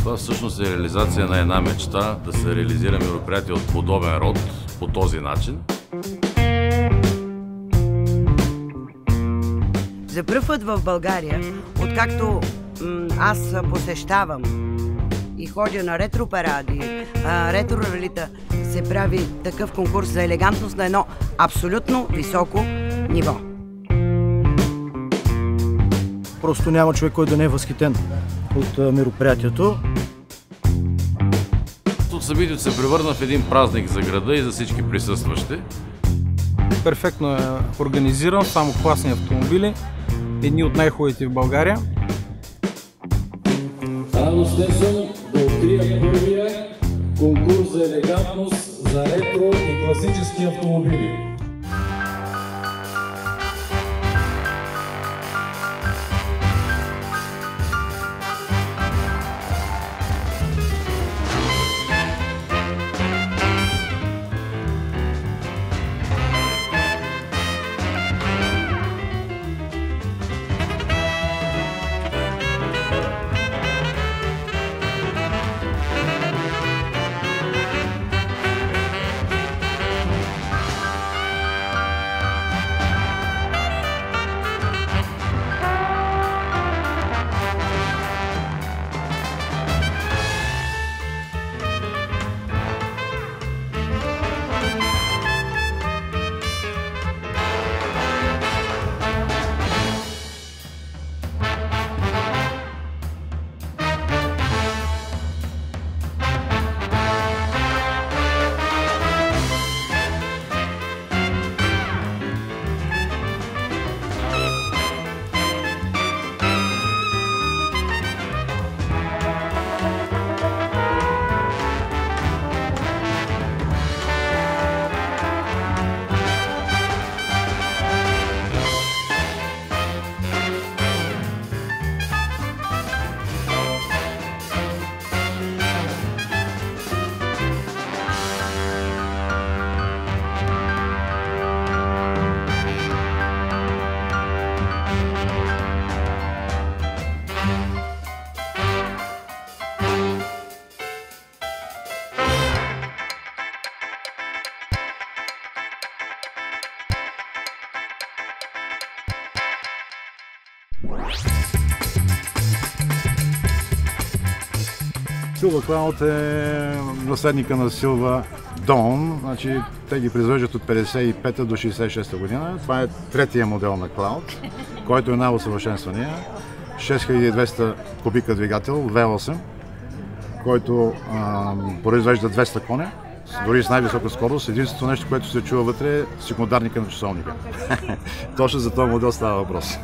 Това всъщност е реализация на една мечта, да се реализира мероприятие от подобен род по този начин. За пръв път в България, откакто аз посещавам и ходя на ретро-паради, ретро-ралита, се прави такъв конкурс за елегантност на едно абсолютно високо ниво. Просто няма човек, който да не е възхитен от мероприятието. Събитието се превърна в един празник за града и за всички присъстващи. Перфектно е организиран, само класни автомобили, едни от най-хубавите в България. Радостен съм да открия първия конкурс за елегантност за ретро и класически автомобили. Силва Клауд е наследника на Силва Dawn. Значи, те ги произвеждат от 55 до 66 година. Това е третия модел на Клауд, който е най-усъвършенствания. 6200 кубика двигател V8, който произвежда 200 коня, дори с най-висока скорост. Единственото нещо, което се чува вътре, е секундарника на часовника. Точно за този модел става въпрос.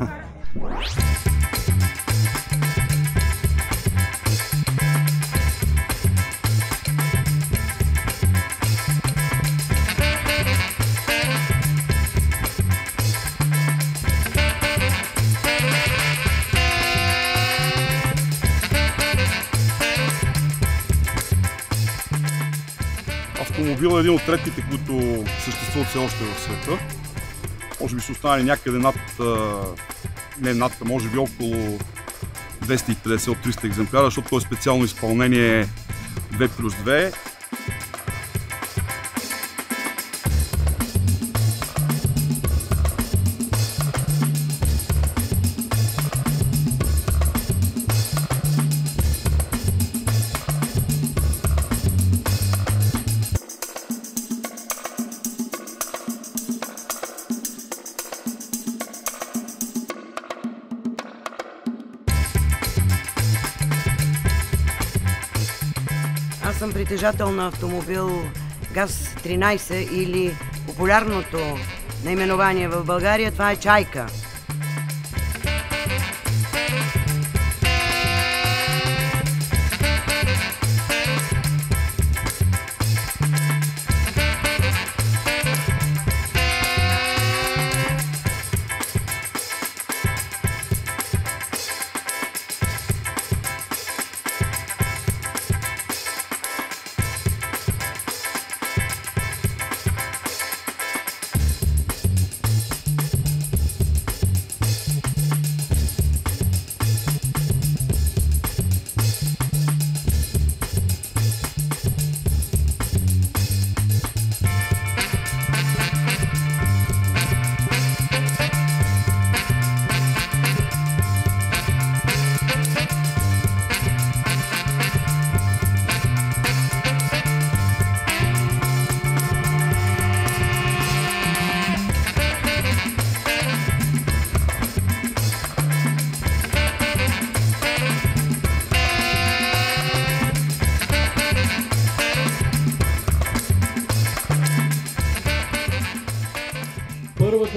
Автомобил е един от редките, които съществуват все още в света. Може би са останали някъде над, не над, може би около 250 от 300 екземпляра, защото то е специално изпълнение 2+2. Аз съм притежател на автомобил ГАЗ-13 или популярното наименование в България, това е Чайка.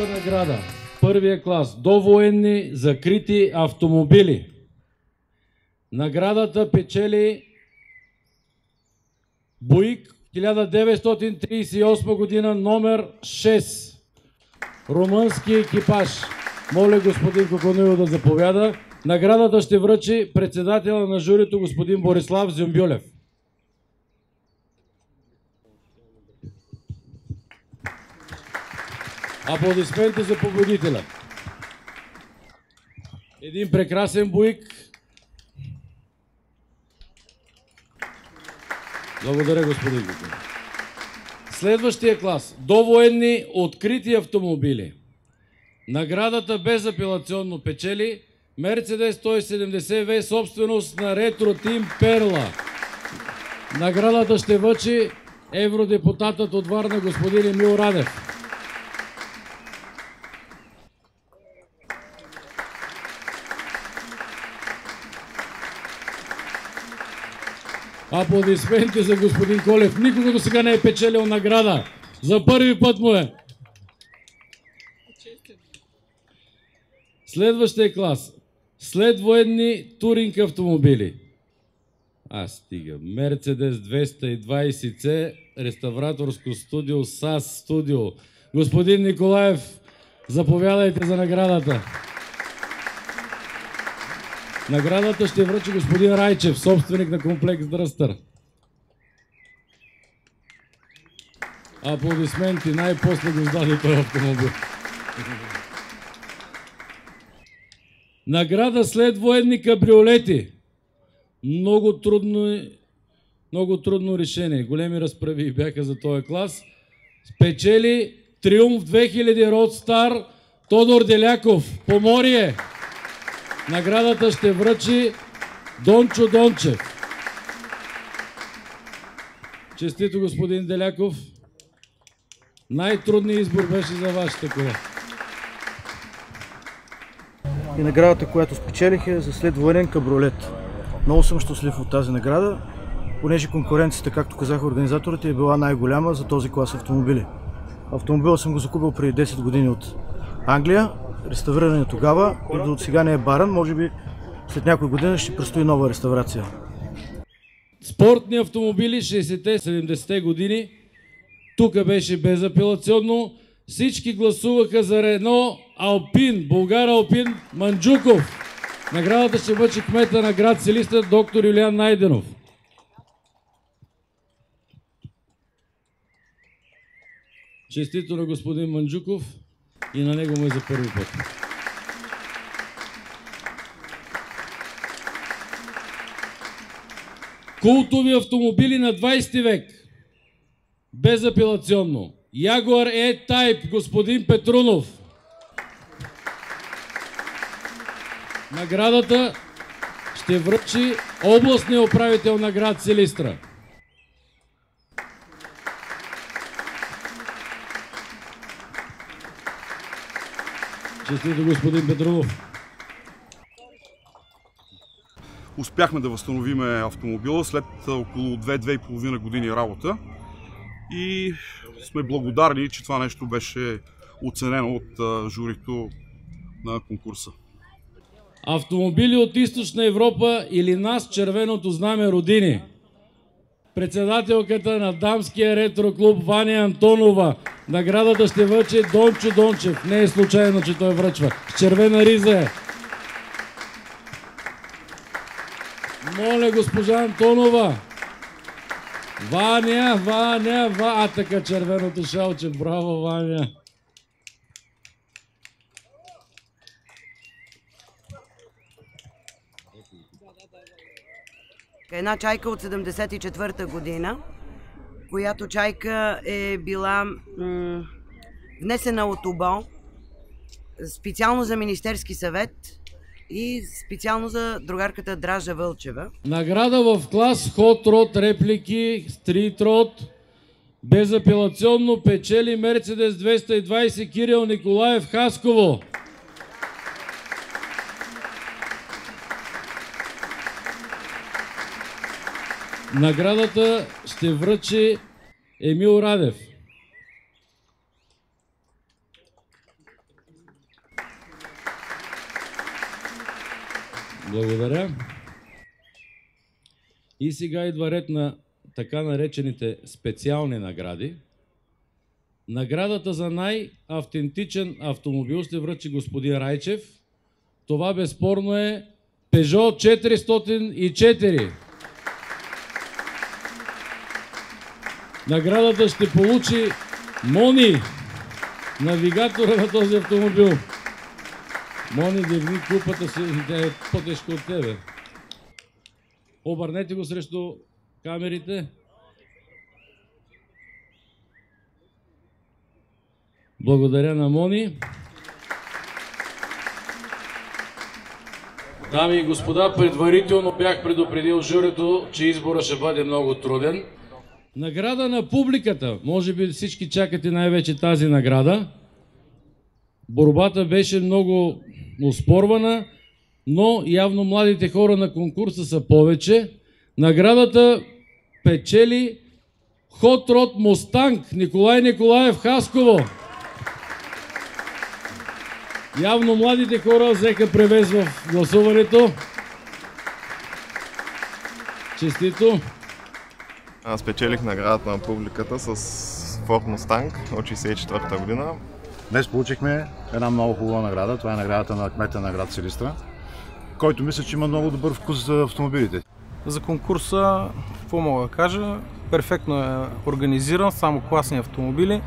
Първа награда. Първия клас. Довоенни закрити автомобили. Наградата печели Буик 1938 година, номер 6. Румънски екипаж. Моля господин Коконоилов да заповяда. Наградата ще връчи председателя на журито господин Борислав Зюмбюлев. Аплодисменти за победителя. Един прекрасен Буик. Благодаря, господин Коконоилов. Следващия клас. Довоенни открити автомобили. Наградата безапелационно печели Мерцедес 170В, собственост на Ретро Тим Перла. Наградата ще връчи евродепутатът от Варна господин Емил Радев. Аплодисменти за господин Колев. Никога до сега не е печелил награда. За първи път му е. Следващия клас. Следвоенни туринг автомобили. Стига. Мерцедес 220C, реставраторско студио, САС студио. Господин Николаев, заповядайте за наградата. Наградата ще връчи господин Райчев, собственик на комплекс Дръстър. Аплодисменти, най-после го издаде този автомобил. Награда след военни кабриолети. Много трудно решение. Големи разправи бяха за този клас. Спечели Триумф 2000 Roadstar Тодор Деляков. Поморие. Наградата ще връчи Дончо Дончев. Честито, господин Деляков. Най-трудният избор беше за вашата кола. И наградата, която спечелих, е за следвоенен кабриолет. Много съм щастлив от тази награда, понеже конкуренцията, както казаха организаторите, е била най-голяма за този клас автомобили. Автомобила съм го закупил преди 10 години от Англия, реставриран тогава и до сега не е баран, може би след някои години ще предстои нова реставрация. Спортни автомобили 60-те, 70-те години, тук беше безапелационно. Всички гласуваха за Рено Алпин, Булгар Алпин Манджуков. Наградата ще връчи кмета на град Силистра, доктор Юлиан Найденов. Честито на господин Манджуков и на него му е за първи път. Култови автомобили на 20 век. Безапелационно. Ягуар E-Type, господин Петрунов. Наградата ще връчи областния управител на град Силистра. Честито, господин Петрунов. Успяхме да възстановим автомобила след около 2-2,5 години работа и сме благодарни, че това нещо беше оценено от журито на конкурса. Автомобили от Източна Европа или нас червеното знаме родини. Председателката на дамския ретро клуб Ваня Антонова. Наградата ще връчи Дончо Дончев. Не е случайно, че той връчва. С червена риза е. Моля, госпожа Антонова. Ваня. Така червеното шалче. Браво, Ваня. Една чайка от 1974 година, която чайка е била внесена от УБО, специално за Министерски съвет и специално за другарката Дража Вълчева. Награда в клас Hot Rod реплики, Street Rod, безапелационно печели Мерцедес 220 Кирил Николаев Хасково. Наградата ще връчи Емил Радев. Благодаря. И сега идва ред на така наречените специални награди. Наградата за най-автентичен автомобил ще връчи господин Райчев. Това безспорно е Peugeot 404. Наградата ще получи Мони, навигатора на този автомобил. Мони, дигни купата си, тя е по-тежка от тебе. Обърнете го срещу камерите. Благодаря на Мони. Дами и господа, предварително бях предупредил журито, че избора ще бъде много труден. Награда на публиката. Може би всички чакате най-вече тази награда. Борбата беше много оспорвана, но явно младите хора на конкурса са повече. Наградата печели Hot Rod Mustang Николай Николаев, Хасково. Явно младите хора взеха превес в гласуването. Честито! Аз спечелих наградата на публиката с Ford Mustang от 1964 година. Днес получихме една много хубава награда. Това е наградата на кмета на град Силистра, който мисля, че има много добър вкус за автомобилите. За конкурса, какво мога да кажа? Перфектно е организиран, само класни автомобили,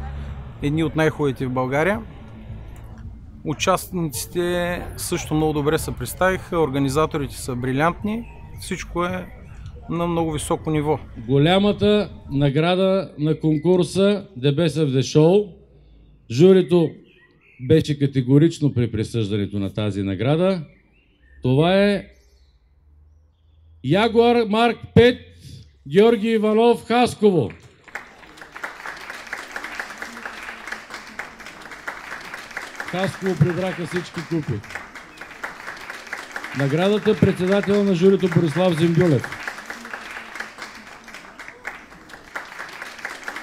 едни от най-хубавите в България. Участниците също много добре се представиха, организаторите са брилянтни, всичко е на много високо ниво. Голямата награда на конкурса The Best of the Show. Журито беше категорично при присъждането на тази награда. Това е Ягуар Марк 5 Георги Иванов, Хасково. Хасково прибраха всички купи. Наградата председател на журито Борислав Зембюлев.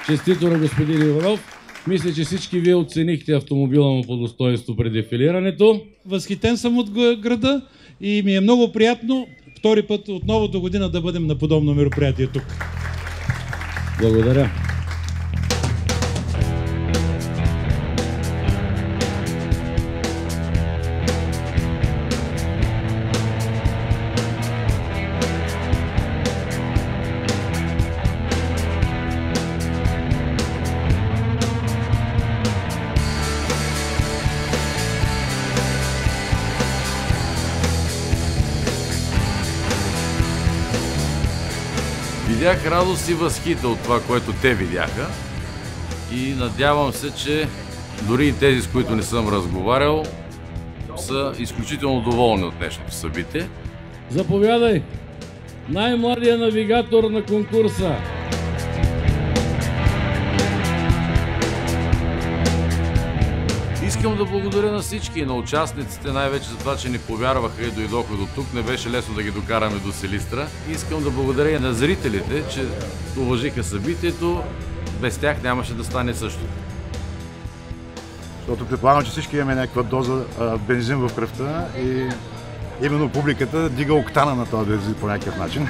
Честито на господин Иванов. Мисля, че всички вие оценихте автомобила му по достоинство при дефилирането. Възхитен съм от града и ми е много приятно втори път отново до година да бъдем на подобно мероприятие тук. Благодаря. Видях радост и възхита от това, което те видяха и надявам се, че дори и тези, с които не съм разговарял, са изключително доволни от днешното събитие. Заповядай! Най-младия навигатор на конкурса. Искам да благодаря на всички и на участниците, най-вече за това, че ни повярваха и дойдоха до тук. Не беше лесно да ги докараме до Силистра. Искам да благодаря и на зрителите, че уважиха събитието. Без тях нямаше да стане също. Защото предполагам, че всички имаме някаква доза бензин в кръвта и именно публиката дига октана на този бензин по някакъв начин.